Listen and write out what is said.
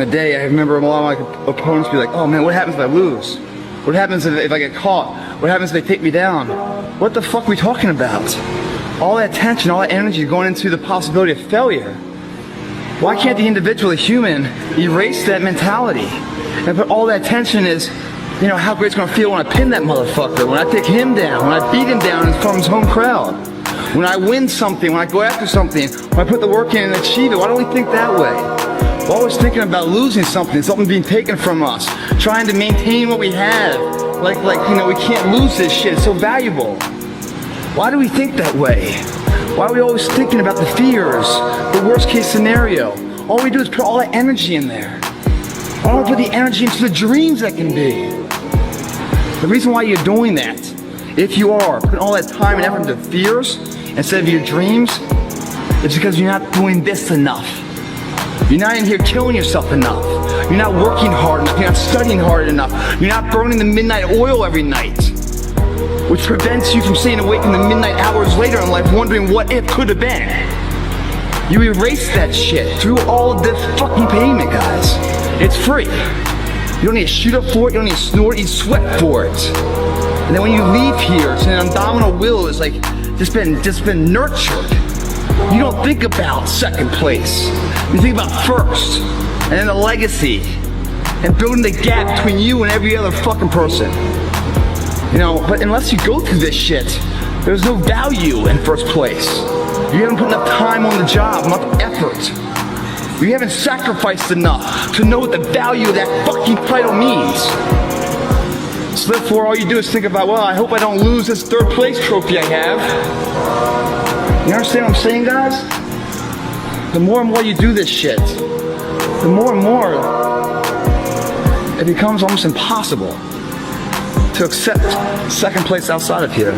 A day, I remember a lot of my opponents be like, oh man, what happens if I lose? What happens if I get caught? What happens if they take me down? What the fuck are we talking about? All that tension, all that energy going into the possibility of failure. Why can't the individual, the human, erase that mentality and put all that tension is, you know, how great it's gonna feel when I pin that motherfucker, when I take him down, when I beat him down in front of his home crowd, when I win something, when I go after something, when I put the work in and achieve it. Why don't we think that way? We're always thinking about losing something being taken from us, trying to maintain what we have. Like, you know, we can't lose this shit, it's so valuable. Why do we think that way? Why are we always thinking about the fears, the worst case scenario? All we do is put all that energy in there. Why don't we put the energy into the dreams that can be? The reason why you're doing that, if you are putting all that time and effort into fears instead of your dreams, it's because you're not doing this enough. You're not in here killing yourself enough. You're not working hard enough. You're not studying hard enough. You're not burning the midnight oil every night, which prevents you from staying awake in the midnight hours later in life wondering what it could have been. You erase that shit through all of this fucking payment, guys. It's free. You don't need to shoot up for it. You don't need to snort. You sweat for it. And then when you leave here, it's an abdominal will. It's like just been nurtured. You don't think about second place. You think about first, and then the legacy, and building the gap between you and every other fucking person. You know, but unless you go through this shit, there's no value in first place. You haven't put enough time on the job, enough effort. You haven't sacrificed enough to know what the value of that fucking title means. So therefore, all you do is think about, well, I hope I don't lose this third place trophy I have. You understand what I'm saying, guys? The more and more you do this shit, the more and more it becomes almost impossible to accept second place outside of here.